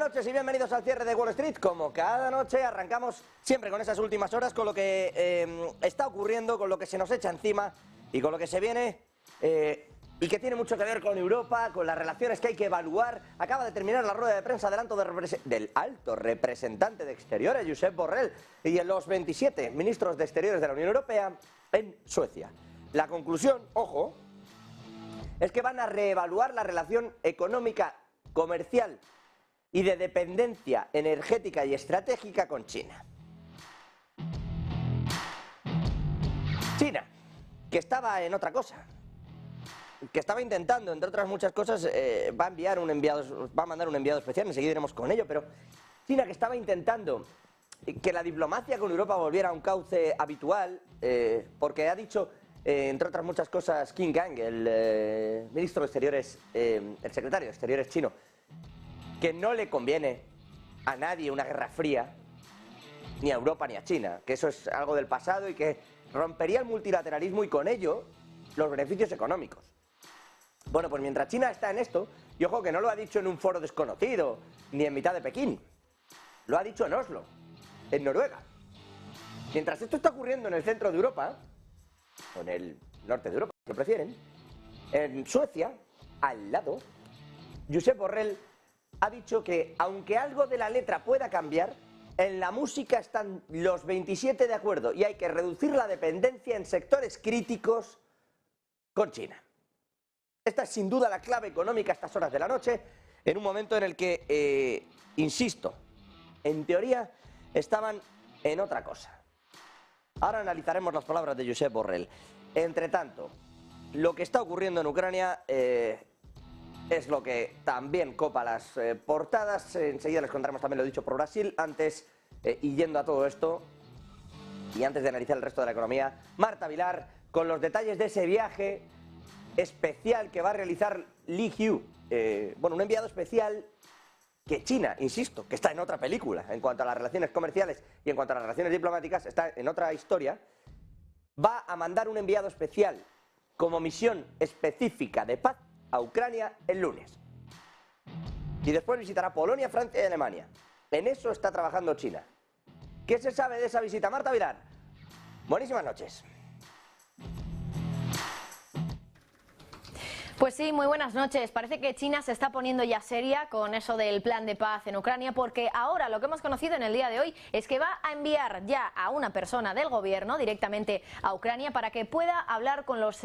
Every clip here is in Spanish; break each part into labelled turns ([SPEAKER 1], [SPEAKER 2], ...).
[SPEAKER 1] noches y bienvenidos al cierre de Wall Street. Como cada noche arrancamos siempre con esas últimas horas, con lo que está ocurriendo, con lo que se nos echa encima y con lo que se viene y que tiene mucho que ver con Europa, con las relaciones que hay que evaluar. Acaba de terminar la rueda de prensa del alto representante de Exteriores, Josep Borrell, y en los 27 ministros de Exteriores de la Unión Europea en Suecia. La conclusión, ojo, es que van a reevaluar la relación económica, comercial y de dependencia energética y estratégica con China. China, que estaba en otra cosa, que estaba intentando, entre otras muchas cosas, va a mandar un enviado especial, enseguida iremos con ello, pero China, que estaba intentando que la diplomacia con Europa volviera a un cauce habitual, porque ha dicho, entre otras muchas cosas, Qin Gang, el ministro de Exteriores, el secretario de Exteriores chino, que no le conviene a nadie una guerra fría, ni a Europa ni a China, que eso es algo del pasado y que rompería el multilateralismo y con ello los beneficios económicos. Bueno, pues mientras China está en esto, y ojo que no lo ha dicho en un foro desconocido, ni en mitad de Pekín, lo ha dicho en Oslo, en Noruega. Mientras esto está ocurriendo en el centro de Europa, o en el norte de Europa, si lo prefieren, en Suecia, al lado, Josep Borrell ha dicho que, aunque algo de la letra pueda cambiar, en la música están los 27 de acuerdo y hay que reducir la dependencia en sectores críticos con China. Esta es sin duda la clave económica a estas horas de la noche, en un momento en el que, insisto, en teoría estaban en otra cosa. Ahora analizaremos las palabras de Josep Borrell. Entre tanto, lo que está ocurriendo en Ucrania es lo que también copa las portadas. Enseguida les contaremos también lo dicho por Brasil. Antes, y yendo a todo esto, y antes de analizar el resto de la economía, Marta Vilar con los detalles de ese viaje especial que va a realizar Li Hu. Bueno, un enviado especial que China, insisto, que está en otra película en cuanto a las relaciones comerciales y en cuanto a las relaciones diplomáticas, está en otra historia, va a mandar un enviado especial como misión específica de paz a Ucrania el lunes. Y después visitará Polonia, Francia y Alemania. En eso está trabajando China. ¿Qué se sabe de esa visita? Marta Vilar, buenísimas noches.
[SPEAKER 2] Pues sí, muy buenas noches. Parece que China se está poniendo ya seria con eso del plan de paz en Ucrania, porque ahora lo que hemos conocido en el día de hoy es que va a enviar ya a una persona del gobierno directamente a Ucrania para que pueda hablar con los,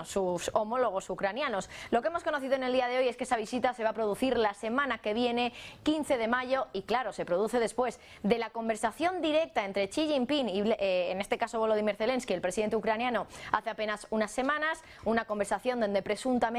[SPEAKER 2] sus homólogos ucranianos. Lo que hemos conocido en el día de hoy es que esa visita se va a producir la semana que viene, 15 de mayo, y claro, se produce después de la conversación directa entre Xi Jinping y, en este caso, Volodymyr Zelensky, el presidente ucraniano, hace apenas unas semanas, una conversación donde presuntamente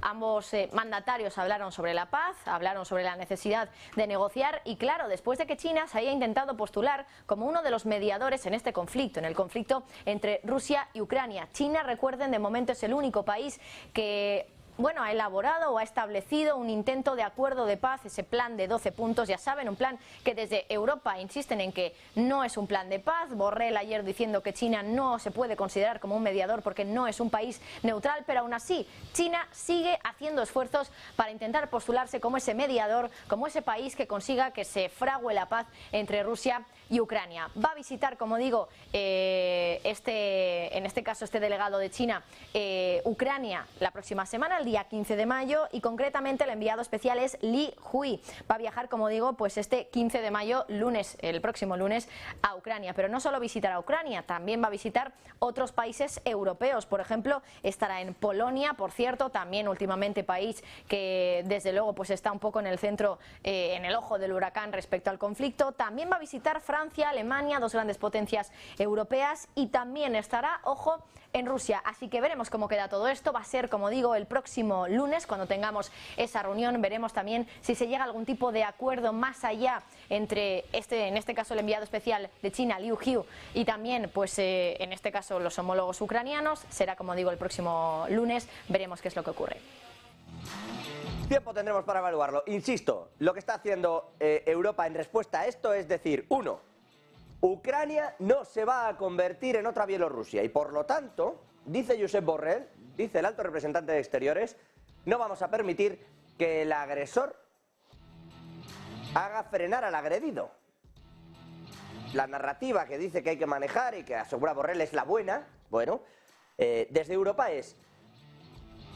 [SPEAKER 2] ambos mandatarios hablaron sobre la paz, hablaron sobre la necesidad de negociar y claro, después de que China se haya intentado postular como uno de los mediadores en este conflicto, en el conflicto entre Rusia y Ucrania. China, recuerden, de momento es el único país que ha elaborado o ha establecido un intento de acuerdo de paz, ese plan de 12 puntos, ya saben, un plan que desde Europa insisten en que no es un plan de paz. Borrell ayer diciendo que China no se puede considerar como un mediador porque no es un país neutral, pero aún así China sigue haciendo esfuerzos para intentar postularse como ese mediador, como ese país que consiga que se frague la paz entre Rusia y Ucrania. Va a visitar, como digo, en este caso este delegado de China, Ucrania la próxima semana, el día 15 de mayo, y concretamente el enviado especial es Li Hu. Va a viajar, como digo, pues este 15 de mayo, lunes, el próximo lunes, a Ucrania. Pero no solo visitará Ucrania, también va a visitar otros países europeos. Por ejemplo, estará en Polonia, por cierto, también últimamente país que desde luego pues está un poco en el centro, en el ojo del huracán respecto al conflicto. También va a visitar Francia, Alemania, dos grandes potencias europeas, y también estará, ojo, en Rusia. Así que veremos cómo queda todo esto. Va a ser, como digo, el próximo lunes cuando tengamos esa reunión. Veremos también si se llega a algún tipo de acuerdo más allá entre en este caso el enviado especial de China, Li Hu, y también pues en este caso los homólogos ucranianos. Será, como digo, el próximo lunes. Veremos qué es lo que ocurre.
[SPEAKER 1] Tiempo tendremos para evaluarlo. Insisto, lo que está haciendo Europa en respuesta a esto es decir, uno, Ucrania no se va a convertir en otra Bielorrusia y por lo tanto, dice Josep Borrell, dice el alto representante de Exteriores, no vamos a permitir que el agresor haga frenar al agredido. La narrativa que dice que hay que manejar y que asegura Borrell es la buena, bueno, desde Europa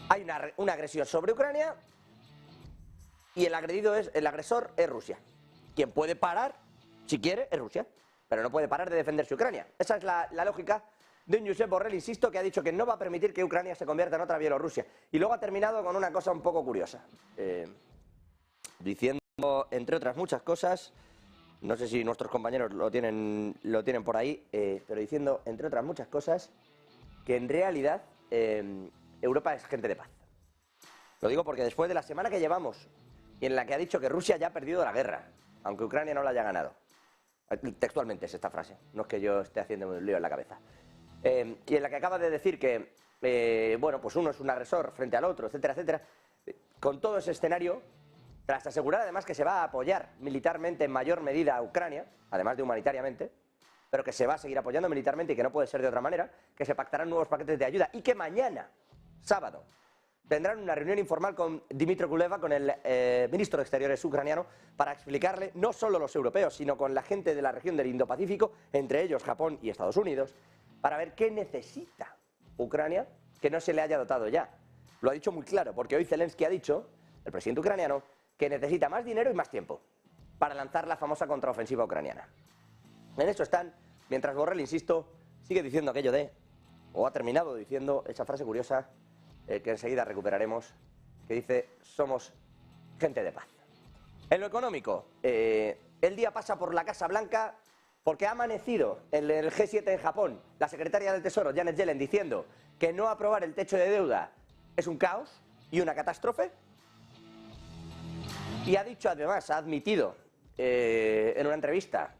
[SPEAKER 1] hay una agresión sobre Ucrania y el agresor es Rusia. Quien puede parar, si quiere, es Rusia, pero no puede parar de defenderse Ucrania. Esa es la lógica de un Josep Borrell, insisto, que ha dicho que no va a permitir que Ucrania se convierta en otra Bielorrusia. Y luego ha terminado con una cosa un poco curiosa, diciendo, entre otras muchas cosas, no sé si nuestros compañeros lo tienen por ahí, pero diciendo, entre otras muchas cosas, que en realidad Europa es gente de paz. Lo digo porque después de la semana que llevamos y en la que ha dicho que Rusia ya ha perdido la guerra, aunque Ucrania no la haya ganado. Textualmente es esta frase, no es que yo esté haciendo un lío en la cabeza. Y en la que acaba de decir que, bueno, pues uno es un agresor frente al otro, etcétera, etcétera. Con todo ese escenario, tras asegurar además que se va a apoyar militarmente en mayor medida a Ucrania, además de humanitariamente, pero que se va a seguir apoyando militarmente y que no puede ser de otra manera, que se pactarán nuevos paquetes de ayuda y que mañana, sábado, tendrán una reunión informal con Dmytro Kuleba, con el ministro de Exteriores ucraniano, para explicarle, no solo los europeos, sino con la gente de la región del Indo-Pacífico, entre ellos Japón y Estados Unidos, para ver qué necesita Ucrania que no se le haya dotado ya. Lo ha dicho muy claro, porque hoy Zelensky ha dicho, el presidente ucraniano, que necesita más dinero y más tiempo para lanzar la famosa contraofensiva ucraniana. En eso están, mientras Borrell, insisto, sigue diciendo aquello de, o ha terminado diciendo esa frase curiosa, que enseguida recuperaremos, que dice, somos gente de paz. En lo económico, el día pasa por la Casa Blanca porque ha amanecido en el G7 en Japón la secretaria del Tesoro, Janet Yellen, diciendo que no aprobar el techo de deuda es un caos y una catástrofe. Y ha dicho, además, ha admitido en una entrevista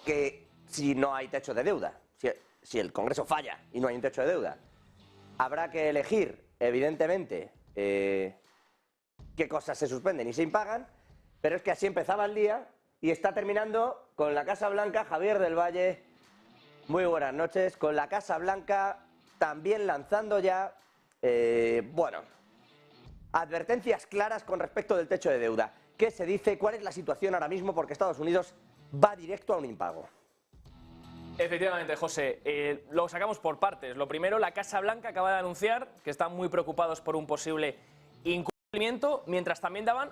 [SPEAKER 1] que si no hay techo de deuda, si el Congreso falla y no hay un techo de deuda, habrá que elegir, evidentemente, qué cosas se suspenden y se impagan, pero es que así empezaba el día y está terminando con la Casa Blanca. Javier del Valle, muy buenas noches, con la Casa Blanca también lanzando ya, bueno, advertencias claras con respecto del techo de deuda. ¿Qué se dice? ¿Cuál es la situación ahora mismo? Porque Estados Unidos va directo a un impago.
[SPEAKER 3] Efectivamente, José, lo sacamos por partes. Lo primero, la Casa Blanca acaba de anunciar que están muy preocupados por un posible incumplimiento, mientras también daban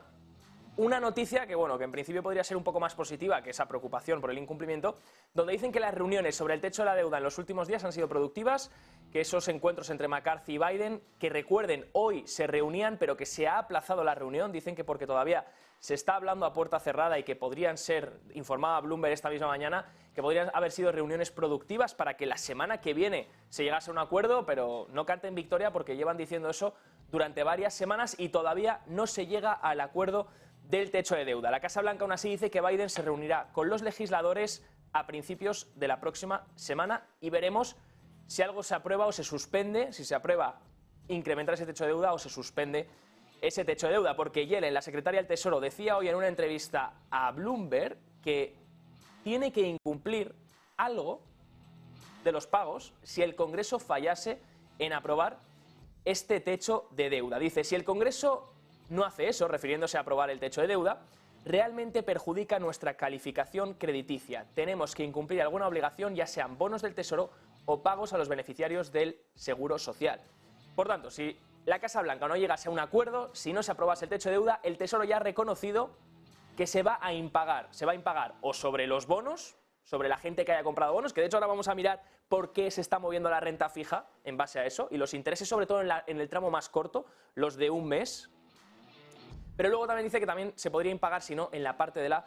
[SPEAKER 3] una noticia que, bueno, que en principio podría ser un poco más positiva que esa preocupación por el incumplimiento, donde dicen que las reuniones sobre el techo de la deuda en los últimos días han sido productivas, que esos encuentros entre McCarthy y Biden, que recuerden, hoy se reunían, pero que se ha aplazado la reunión, dicen que porque todavía se está hablando a puerta cerrada y que podrían ser, informaba Bloomberg esta misma mañana, que podrían haber sido reuniones productivas para que la semana que viene se llegase a un acuerdo, pero no canten victoria porque llevan diciendo eso durante varias semanas y todavía no se llega al acuerdo del techo de deuda. La Casa Blanca aún así dice que Biden se reunirá con los legisladores a principios de la próxima semana y veremos si algo se aprueba o se suspende, si se aprueba incrementar ese techo de deuda o se suspende ese techo de deuda, porque Yellen, la secretaria del Tesoro, decía hoy en una entrevista a Bloomberg que tiene que incumplir algo de los pagos si el Congreso fallase en aprobar este techo de deuda. Dice, si el Congreso no hace eso, refiriéndose a aprobar el techo de deuda, realmente perjudica nuestra calificación crediticia. Tenemos que incumplir alguna obligación, ya sean bonos del Tesoro o pagos a los beneficiarios del Seguro Social. Por tanto, si la Casa Blanca no llegase a un acuerdo, si no se aprobase el techo de deuda, el Tesoro ya ha reconocido que se va a impagar. Se va a impagar o sobre los bonos, sobre la gente que haya comprado bonos, que de hecho ahora vamos a mirar por qué se está moviendo la renta fija en base a eso, y los intereses sobre todo en el tramo más corto, los de un mes. Pero luego también dice que también se podría impagar, si no, en la parte de la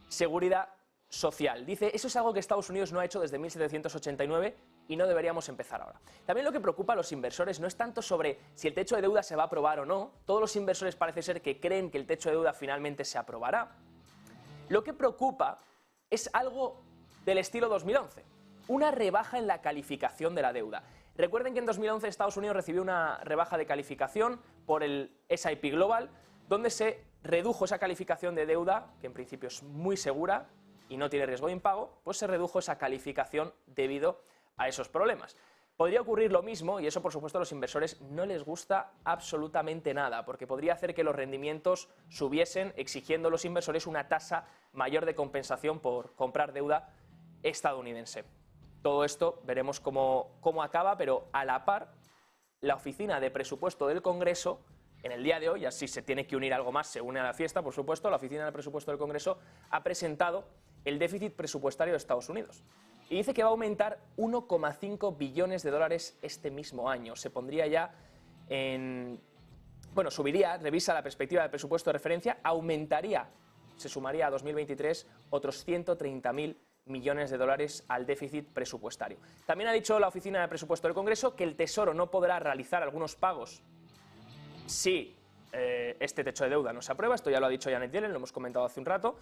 [SPEAKER 3] seguridad social. Dice, eso es algo que Estados Unidos no ha hecho desde 1789 y no deberíamos empezar ahora. También lo que preocupa a los inversores no es tanto sobre si el techo de deuda se va a aprobar o no. Todos los inversores parece ser que creen que el techo de deuda finalmente se aprobará. Lo que preocupa es algo del estilo 2011, una rebaja en la calificación de la deuda. Recuerden que en 2011 Estados Unidos recibió una rebaja de calificación por el S&P Global, donde se redujo esa calificación de deuda, que en principio es muy segura y no tiene riesgo de impago, pues se redujo esa calificación debido a esos problemas. Podría ocurrir lo mismo, y eso por supuesto a los inversores no les gusta absolutamente nada, porque podría hacer que los rendimientos subiesen, exigiendo a los inversores una tasa mayor de compensación por comprar deuda estadounidense. Todo esto veremos cómo acaba, pero a la par, la Oficina de Presupuesto del Congreso, en el día de hoy, así se tiene que unir algo más, se une a la fiesta, por supuesto, la Oficina de Presupuesto del Congreso ha presentado el déficit presupuestario de Estados Unidos. Y dice que va a aumentar 1,5 billones de dólares este mismo año. Se pondría ya en... Bueno, subiría, revisa la perspectiva del presupuesto de referencia, aumentaría, se sumaría a 2023 otros 130.000 millones de dólares al déficit presupuestario. También ha dicho la Oficina de Presupuesto del Congreso que el Tesoro no podrá realizar algunos pagos si este techo de deuda no se aprueba. Esto ya lo ha dicho Janet Yellen, lo hemos comentado hace un rato.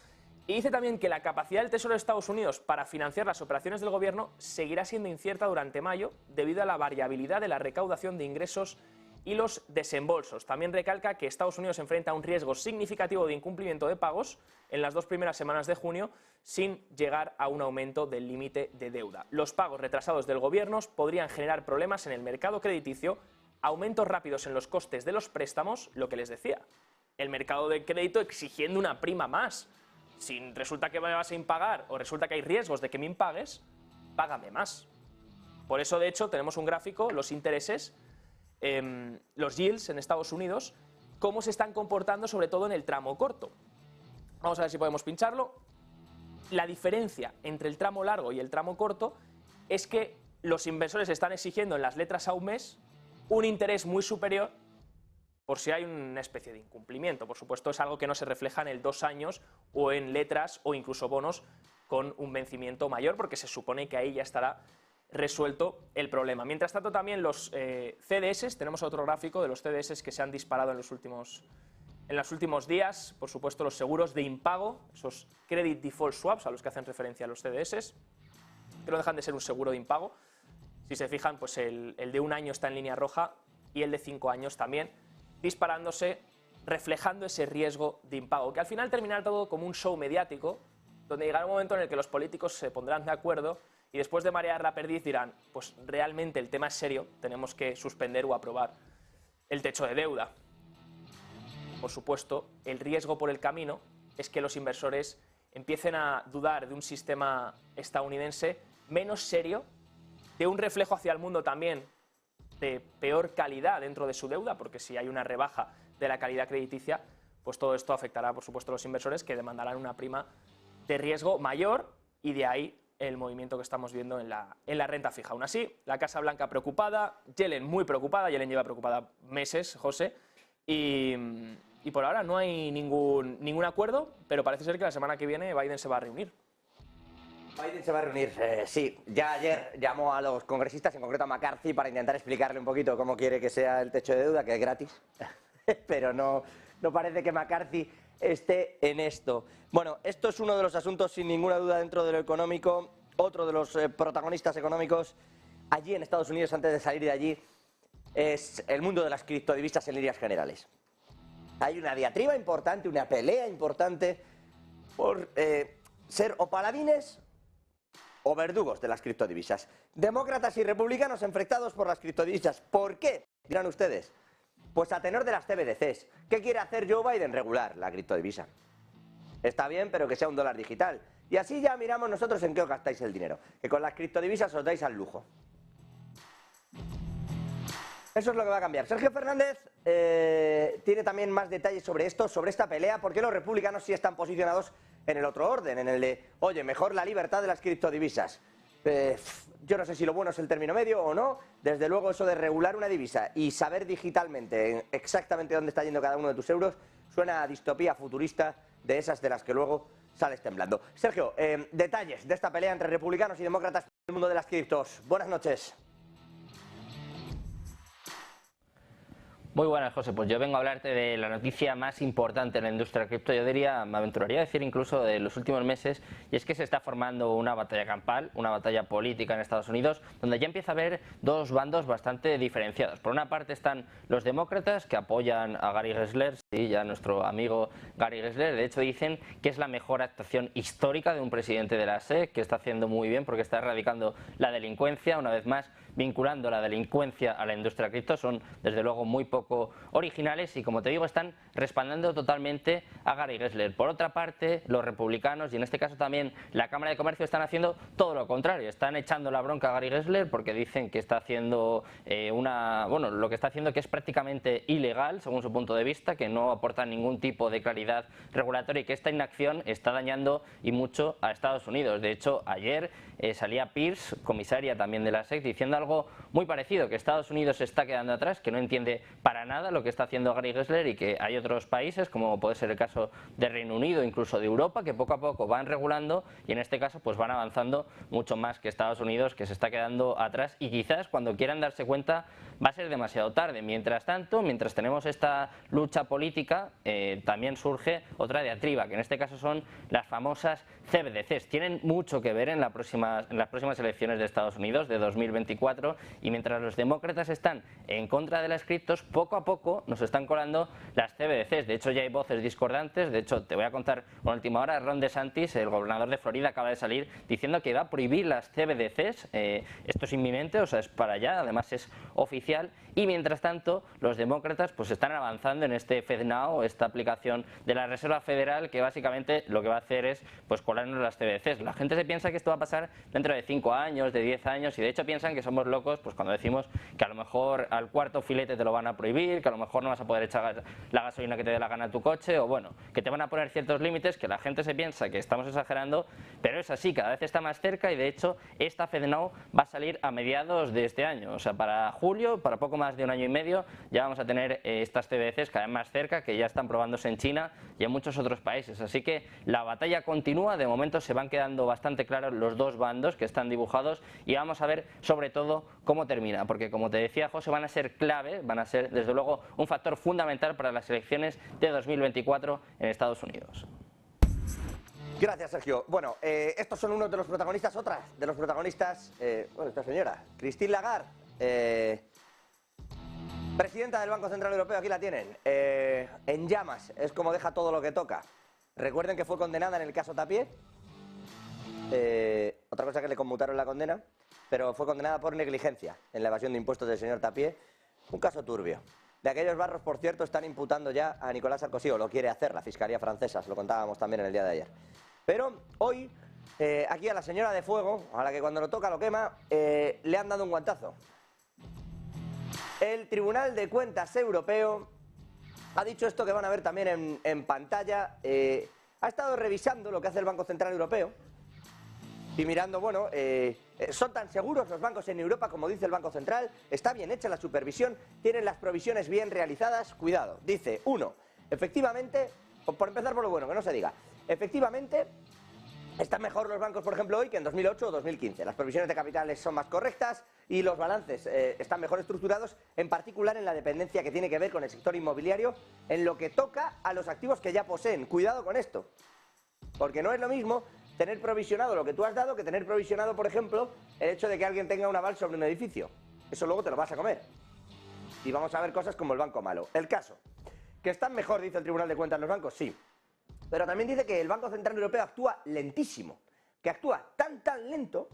[SPEAKER 3] Y dice también que la capacidad del Tesoro de Estados Unidos para financiar las operaciones del gobierno seguirá siendo incierta durante mayo debido a la variabilidad de la recaudación de ingresos y los desembolsos. También recalca que Estados Unidos enfrenta un riesgo significativo de incumplimiento de pagos en las 2 primeras semanas de junio sin llegar a un aumento del límite de deuda. Los pagos retrasados del gobierno podrían generar problemas en el mercado crediticio, aumentos rápidos en los costes de los préstamos, lo que les decía, el mercado de crédito exigiendo una prima más. Si resulta que me vas a impagar o resulta que hay riesgos de que me impagues, págame más. Por eso, de hecho, tenemos un gráfico, los intereses, los yields en Estados Unidos, cómo se están comportando sobre todo en el tramo corto. Vamos a ver si podemos pincharlo. La diferencia entre el tramo largo y el tramo corto es que los inversores están exigiendo en las letras a un mes un interés muy superior por si hay una especie de incumplimiento. Por supuesto, es algo que no se refleja en el 2 años o en letras o incluso bonos con un vencimiento mayor, porque se supone que ahí ya estará resuelto el problema. Mientras tanto, también los CDS, tenemos otro gráfico de los CDS que se han disparado en los últimos días. Por supuesto, los seguros de impago, esos Credit Default Swaps a los que hacen referencia los CDS, que no dejan de ser un seguro de impago. Si se fijan, pues el de 1 año está en línea roja y el de 5 años también, disparándose, reflejando ese riesgo de impago, que al final terminará todo como un show mediático, donde llegará un momento en el que los políticos se pondrán de acuerdo y después de marear la perdiz dirán, pues realmente el tema es serio, tenemos que suspender o aprobar el techo de deuda. Por supuesto, el riesgo por el camino es que los inversores empiecen a dudar de un sistema estadounidense menos serio, de un reflejo hacia el mundo también de peor calidad dentro de su deuda, porque si hay una rebaja de la calidad crediticia, pues todo esto afectará, por supuesto, a los inversores que demandarán una prima de riesgo mayor y de ahí el movimiento que estamos viendo en la renta fija. Aún así, la Casa Blanca preocupada, Yellen muy preocupada, Yellen lleva preocupada meses, José, y por ahora no hay ningún acuerdo, pero parece ser que la semana que viene Biden se va a reunir.
[SPEAKER 1] Biden se va a reunir, sí. Ya ayer llamó a los congresistas, en concreto a McCarthy, para intentar explicarle un poquito cómo quiere que sea el techo de deuda, que es gratis. Pero no parece que McCarthy esté en esto. Bueno, esto es uno de los asuntos sin ninguna duda dentro de lo económico. Otro de los protagonistas económicos allí en Estados Unidos, antes de salir de allí, es el mundo de las criptodivisas en líneas generales. Hay una diatriba importante, una pelea importante por ser o paladines o verdugos de las criptodivisas. Demócratas y republicanos enfrentados por las criptodivisas. ¿Por qué? Dirán ustedes. Pues a tenor de las CBDCs. ¿Qué quiere hacer Joe Biden? Regular la criptodivisa. Está bien, pero que sea un dólar digital. Y así ya miramos nosotros en qué os gastáis el dinero. Que con las criptodivisas os dais al lujo. Eso es lo que va a cambiar. Sergio Fernández tiene también más detalles sobre esto, sobre esta pelea, porque los republicanos sí están posicionados en el otro orden, en el de, oye, mejor la libertad de las criptodivisas. Yo no sé si lo bueno es el término medio o no. Desde luego eso de regular una divisa y saber digitalmente exactamente dónde está yendo cada uno de tus euros suena a distopía futurista de esas de las que luego sales temblando. Sergio, detalles de esta pelea entre republicanos y demócratas en el mundo de las criptos. Buenas noches.
[SPEAKER 4] Muy buenas, José. Pues yo vengo a hablarte de la noticia más importante en la industria cripto, yo diría, me aventuraría a decir incluso de los últimos meses, y es que se está formando una batalla campal, una batalla política en Estados Unidos, donde ya empieza a haber dos bandos bastante diferenciados. Por una parte están los demócratas, que apoyan a Gary Gensler, Sí, ya nuestro amigo Gary Gensler, de hecho dicen que es la mejor actuación histórica de un presidente de la SEC, que está haciendo muy bien porque está erradicando la delincuencia, una vez más vinculando la delincuencia a la industria cripto, son desde luego muy poco originales y como te digo están respaldando totalmente a Gary Gensler. Por otra parte, los republicanos y en este caso también la Cámara de Comercio están haciendo todo lo contrario, están echando la bronca a Gary Gensler porque dicen que está haciendo lo que está haciendo que es prácticamente ilegal según su punto de vista, que no aporta ningún tipo de claridad regulatoria y que esta inacción está dañando y mucho a Estados Unidos. De hecho, ayer salía Pierce, comisaria también de la SEC, diciendo algo muy parecido, que Estados Unidos se está quedando atrás, que no entiende para nada lo que está haciendo Gary Gensler y que hay otros países, como puede ser el caso de Reino Unido, incluso de Europa, que poco a poco van regulando y en este caso pues van avanzando mucho más que Estados Unidos, que se está quedando atrás y quizás cuando quieran darse cuenta va a ser demasiado tarde. Mientras tanto, mientras tenemos esta lucha política, también surge otra diatriba, que en este caso son las famosas CBDCs. Tienen mucho que ver en las próximas elecciones de Estados Unidos de 2024 y mientras los demócratas están en contra de las criptos, poco a poco nos están colando las CBDCs. De hecho, ya hay voces discordantes. De hecho, te voy a contar una última hora. Ron DeSantis, el gobernador de Florida, acaba de salir diciendo que va a prohibir las CBDCs. Esto es inminente, o sea, es para allá, además es oficial. Y mientras tanto, los demócratas pues están avanzando en este FedNow, esta aplicación de la Reserva Federal, que básicamente lo que va a hacer es pues colarnos las CBDCs. La gente se piensa que esto va a pasar dentro de 5 años, de 10 años, y de hecho piensan que somos locos pues cuando decimos que a lo mejor al cuarto filete te lo van a prohibir, que a lo mejor no vas a poder echar la gasolina que te dé la gana a tu coche, o bueno, que te van a poner ciertos límites, que la gente se piensa que estamos exagerando, pero es así, cada vez está más cerca y de hecho esta FedNow va a salir a mediados de este año, o sea, para julio, para poco más de un año y medio, ya vamos a tener estas CBDCs cada vez más cerca, que ya están probándose en China y en muchos otros países. Así que la batalla continúa, de momento se van quedando bastante claros los dos bandos que están dibujados y vamos a ver sobre todo cómo termina, porque como te decía José, van a ser clave, van a ser desde luego un factor fundamental para las elecciones de 2024 en Estados Unidos.
[SPEAKER 1] Gracias, Sergio. Bueno, estos son unos de los protagonistas, otras de los protagonistas, esta señora, Christine Lagarde, presidenta del Banco Central Europeo, aquí la tienen, en llamas, es como deja todo lo que toca. Recuerden que fue condenada en el caso Tapie, otra cosa que le conmutaron la condena, pero fue condenada por negligencia en la evasión de impuestos del señor Tapie, un caso turbio. De aquellos barros, por cierto, están imputando ya a Nicolás Sarkozy, o lo quiere hacer la Fiscalía francesa, se lo contábamos también en el día de ayer. Pero hoy, aquí a la señora de fuego, a la que cuando lo toca lo quema, le han dado un guantazo. El Tribunal de Cuentas Europeo ha dicho esto que van a ver también en pantalla. Ha estado revisando lo que hace el Banco Central Europeo y mirando, bueno, son tan seguros los bancos en Europa como dice el Banco Central, está bien hecha la supervisión, tienen las provisiones bien realizadas. Cuidado, dice, uno, efectivamente, por empezar por lo bueno, que no se diga, efectivamente están mejor los bancos, por ejemplo, hoy que en 2008 o 2015. Las provisiones de capitales son más correctas y los balances están mejor estructurados, en particular en la dependencia que tiene que ver con el sector inmobiliario, en lo que toca a los activos que ya poseen. Cuidado con esto, porque no es lo mismo tener provisionado lo que tú has dado que tener provisionado, por ejemplo, el hecho de que alguien tenga un aval sobre un edificio. Eso luego te lo vas a comer. Y vamos a ver cosas como el banco malo. El caso, que están mejor, dice el Tribunal de Cuentas, los bancos, sí. Pero también dice que el Banco Central Europeo actúa lentísimo, que actúa tan lento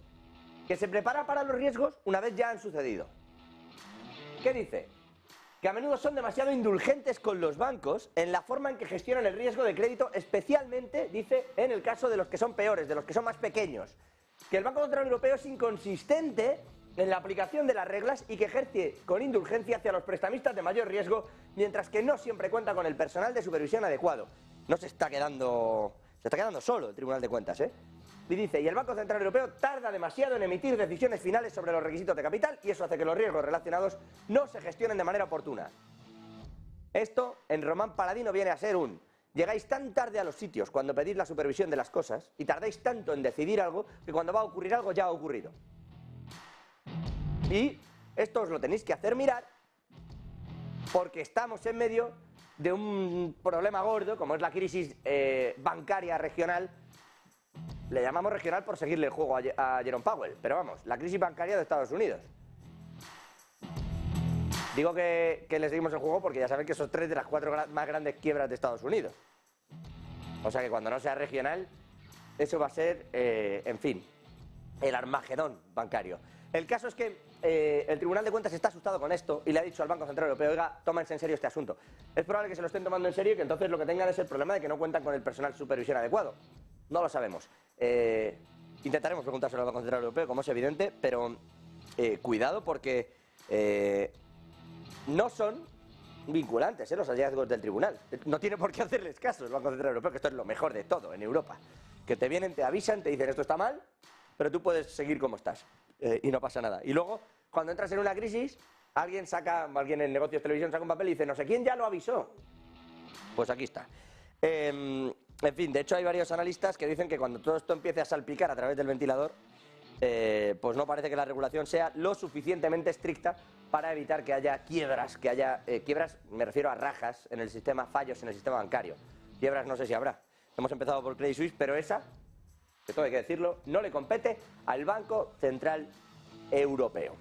[SPEAKER 1] que se prepara para los riesgos una vez ya han sucedido. ¿Qué dice? Que a menudo son demasiado indulgentes con los bancos en la forma en que gestionan el riesgo de crédito, especialmente, dice, en el caso de los que son peores, de los que son más pequeños. Que el Banco Central Europeo es inconsistente en la aplicación de las reglas y que ejerce con indulgencia hacia los prestamistas de mayor riesgo, mientras que no siempre cuenta con el personal de supervisión adecuado. No se está quedando solo el Tribunal de Cuentas, ¿eh? Y dice, y el Banco Central Europeo tarda demasiado en emitir decisiones finales sobre los requisitos de capital y eso hace que los riesgos relacionados no se gestionen de manera oportuna. Esto, en Román Paladino, viene a ser un: llegáis tan tarde a los sitios cuando pedís la supervisión de las cosas y tardáis tanto en decidir algo que cuando va a ocurrir algo ya ha ocurrido. Y esto os lo tenéis que hacer mirar porque estamos en medio de un problema gordo como es la crisis bancaria regional. Le llamamos regional por seguirle el juego a Jerome Powell, pero vamos, la crisis bancaria de Estados Unidos. Digo que les seguimos el juego porque ya saben que son 3 de las 4 más grandes quiebras de Estados Unidos. O sea que cuando no sea regional, eso va a ser, en fin, el Armagedón bancario. El caso es que el Tribunal de Cuentas está asustado con esto y le ha dicho al Banco Central Europeo, oiga, tómense en serio este asunto. Es probable que se lo estén tomando en serio y que entonces lo que tengan es el problema de que no cuentan con el personal de supervisión adecuado. No lo sabemos. Intentaremos preguntárselo al Banco Central Europeo, como es evidente, pero cuidado porque no son vinculantes los hallazgos del tribunal. No tiene por qué hacerles caso el Banco Central Europeo, que esto es lo mejor de todo en Europa. Que te vienen, te avisan, te dicen esto está mal, pero tú puedes seguir como estás y no pasa nada. Y luego, cuando entras en una crisis, alguien en negocios de televisión saca un papel y dice no sé quién ya lo avisó. Pues aquí está. En fin, de hecho hay varios analistas que dicen que cuando todo esto empiece a salpicar a través del ventilador, pues no parece que la regulación sea lo suficientemente estricta para evitar que haya quiebras, quiebras, me refiero a rajas en el sistema, fallos en el sistema bancario. Quiebras no sé si habrá. Hemos empezado por Credit Suisse, pero esa, que todo hay que decirlo, no le compete al Banco Central Europeo.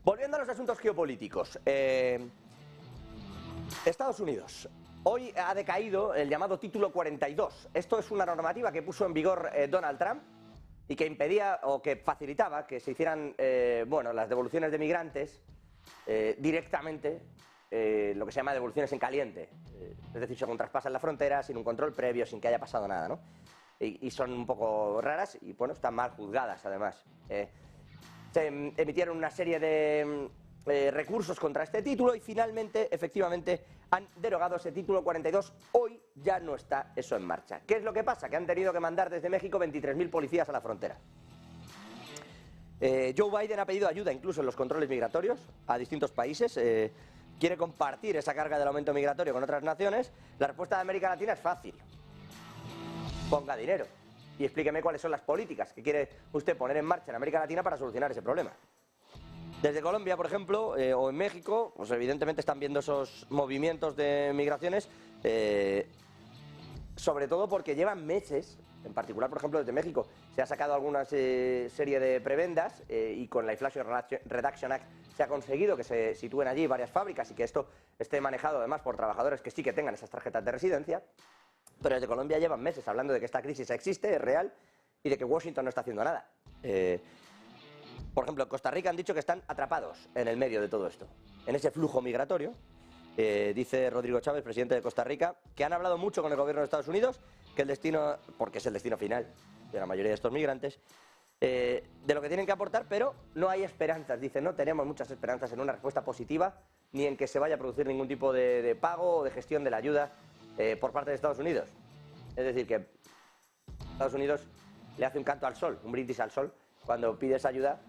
[SPEAKER 1] Volviendo a los asuntos geopolíticos, Estados Unidos. Hoy ha decaído el llamado Título 42. Esto es una normativa que puso en vigor Donald Trump y que impedía o que facilitaba que se hicieran las devoluciones de migrantes directamente, lo que se llama devoluciones en caliente. Es decir, según traspasan la frontera, sin un control previo, sin que haya pasado nada, ¿no? Y son un poco raras y, bueno, están mal juzgadas, además. Se emitieron una serie de recursos contra este título y finalmente, efectivamente, han derogado ese título 42. Hoy ya no está eso en marcha. ¿Qué es lo que pasa? Que han tenido que mandar desde México 23.000 policías a la frontera. Joe Biden ha pedido ayuda incluso en los controles migratorios a distintos países. Quiere compartir esa carga del aumento migratorio con otras naciones. La respuesta de América Latina es fácil. Ponga dinero y explíqueme cuáles son las políticas que quiere usted poner en marcha en América Latina para solucionar ese problema. Desde Colombia, por ejemplo, o en México, pues evidentemente están viendo esos movimientos de migraciones, sobre todo porque llevan meses, en particular, por ejemplo, desde México, se ha sacado alguna serie de prebendas y con la Inflation Reduction Act se ha conseguido que se sitúen allí varias fábricas y que esto esté manejado además por trabajadores que sí que tengan esas tarjetas de residencia. Pero desde Colombia llevan meses hablando de que esta crisis existe, es real, y de que Washington no está haciendo nada. Por ejemplo, en Costa Rica han dicho que están atrapados en el medio de todo esto, en ese flujo migratorio. Dice Rodrigo Chávez, presidente de Costa Rica, que han hablado mucho con el gobierno de Estados Unidos, que el destino, porque es el destino final de la mayoría de estos migrantes, de lo que tienen que aportar, pero no hay esperanzas. Dice, no tenemos muchas esperanzas en una respuesta positiva, ni en que se vaya a producir ningún tipo de pago o de gestión de la ayuda por parte de Estados Unidos. Es decir, que Estados Unidos le hace un canto al sol, un brindis al sol, cuando pide esa ayuda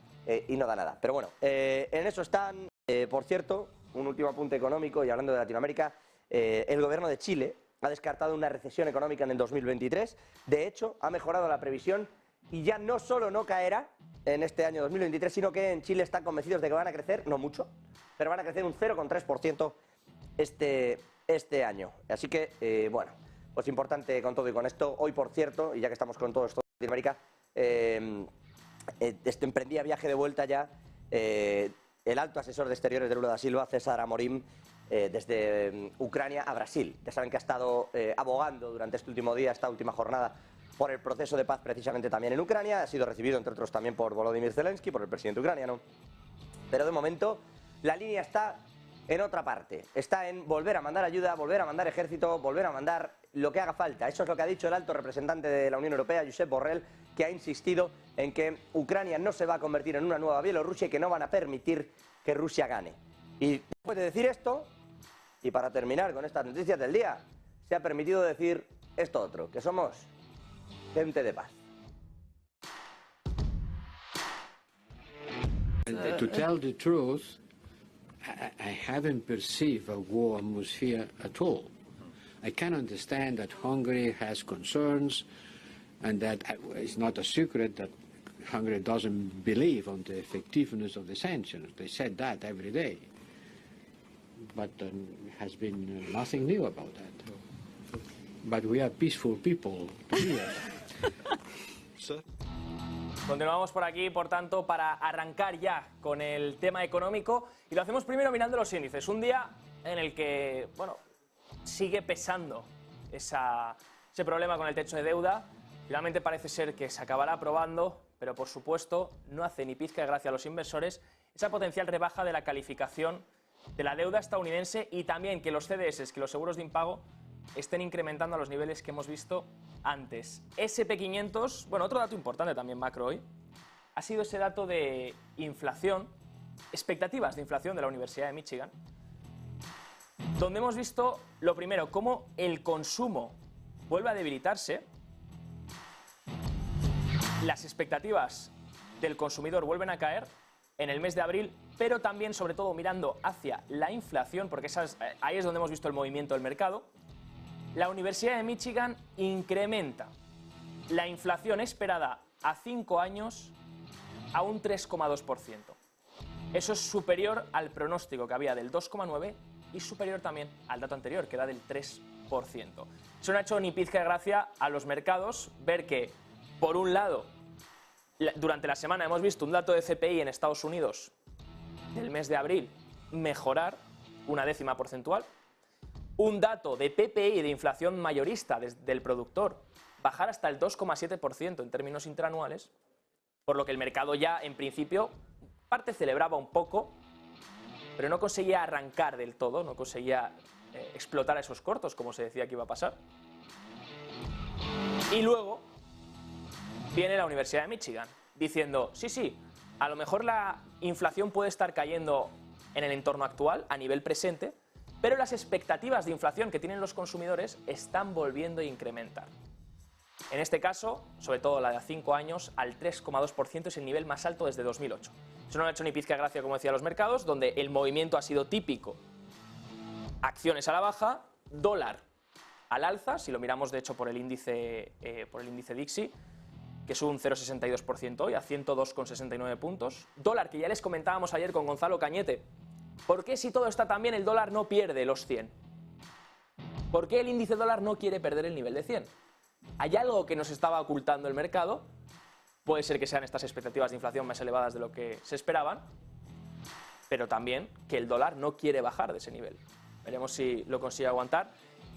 [SPEAKER 1] y no da nada. Pero bueno, en eso están. Por cierto, un último apunte económico y hablando de Latinoamérica, el gobierno de Chile ha descartado una recesión económica en el 2023. De hecho, ha mejorado la previsión y ya no solo no caerá en este año 2023, sino que en Chile están convencidos de que van a crecer, no mucho, pero van a crecer un 0,3% este año. Así que, bueno, pues importante con todo y con esto. Hoy, por cierto, y ya que estamos con todo esto de Latinoamérica, emprendía viaje de vuelta ya el alto asesor de exteriores de Lula da Silva, César Amorim, desde Ucrania a Brasil. Ya saben que ha estado abogando durante este último día, esta última jornada, por el proceso de paz precisamente también en Ucrania. Ha sido recibido, entre otros, también por Volodymyr Zelensky, por el presidente ucraniano. Pero de momento la línea está en otra parte. Está en volver a mandar ayuda, volver a mandar ejército, volver a mandar lo que haga falta. Eso es lo que ha dicho el alto representante de la Unión Europea, Josep Borrell, que ha insistido en que Ucrania no se va a convertir en una nueva Bielorrusia y que no van a permitir que Rusia gane. Y después de decir esto, y para terminar con estas noticias del día, se ha permitido decir esto otro, que somos gente de paz.
[SPEAKER 5] To tell the truth, I haven't perceived a war atmosphere at all. I can understand that Hungary has concerns and that it's not a secret that Hungary doesn't believe on the effectiveness of the sanctions. They said that every day. But has been nothing new about that. But we are peaceful people here.
[SPEAKER 3] Continuamos por aquí, por tanto, para arrancar ya con el tema económico y lo hacemos primero mirando los índices. Un día en el que, bueno, sigue pesando ese problema con el techo de deuda. Finalmente parece ser que se acabará aprobando, pero por supuesto no hace ni pizca de gracia a los inversores esa potencial rebaja de la calificación de la deuda estadounidense y también que los CDS, que los seguros de impago, estén incrementando a los niveles que hemos visto antes. SP500, bueno, otro dato importante también macro hoy, ha sido ese dato de inflación, expectativas de inflación de la Universidad de Michigan, donde hemos visto, lo primero, cómo el consumo vuelve a debilitarse, las expectativas del consumidor vuelven a caer en el mes de abril, pero también, sobre todo, mirando hacia la inflación, porque ahí es donde hemos visto el movimiento del mercado. La Universidad de Michigan incrementa la inflación esperada a 5 años a un 3,2%. Eso es superior al pronóstico que había del 2,9% y superior también al dato anterior, que era del 3%. Eso no ha hecho ni pizca de gracia a los mercados ver que, por un lado, durante la semana hemos visto un dato de CPI en Estados Unidos del mes de abril mejorar 1 décima porcentual, un dato de PPI, de inflación mayorista del productor, bajar hasta el 2,7% en términos interanuales, por lo que el mercado ya, en principio, parte celebraba un poco, pero no conseguía arrancar del todo, no conseguía explotar esos cortos, como se decía que iba a pasar. Y luego viene la Universidad de Michigan diciendo, sí, a lo mejor la inflación puede estar cayendo en el entorno actual, a nivel presente, pero las expectativas de inflación que tienen los consumidores están volviendo a incrementar. En este caso, sobre todo la de a 5 años, al 3,2% es el nivel más alto desde 2008. Eso no ha hecho ni pizca de gracia, como decía, los mercados, donde el movimiento ha sido típico. Acciones a la baja, dólar al alza, si lo miramos de hecho por el índice Dixie, que sube un 0,62% hoy, a 102,69 puntos. Dólar, que ya les comentábamos ayer con Gonzalo Cañete. ¿Por qué, si todo está tan bien, el dólar no pierde los 100? ¿Por qué el índice dólar no quiere perder el nivel de 100? ¿Hay algo que nos estaba ocultando el mercado? Puede ser que sean estas expectativas de inflación más elevadas de lo que se esperaban, pero también que el dólar no quiere bajar de ese nivel. Veremos si lo consigue aguantar.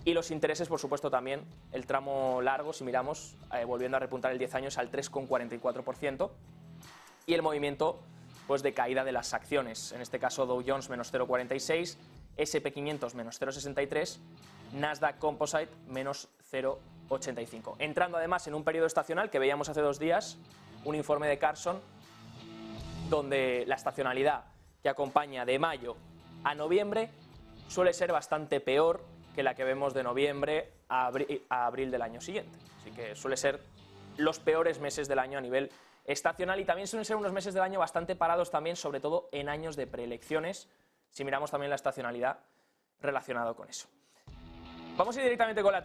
[SPEAKER 3] Y los intereses, por supuesto, también, el tramo largo, si miramos, volviendo a repuntar el 10 años al 3,44%, y el movimiento pues de caída de las acciones, en este caso Dow Jones menos 0,46, SP500 menos 0,63, Nasdaq Composite menos 0,85. Entrando además en un periodo estacional que veíamos hace 2 días, un informe de Carson, donde la estacionalidad que acompaña de mayo a noviembre suele ser bastante peor que la que vemos de noviembre a abril del año siguiente. Así que suele ser los peores meses del año a nivel estacional y también suelen ser unos meses del año bastante parados también, sobre todo en años de preelecciones, si miramos también la estacionalidad relacionada con eso. Vamos a ir directamente con la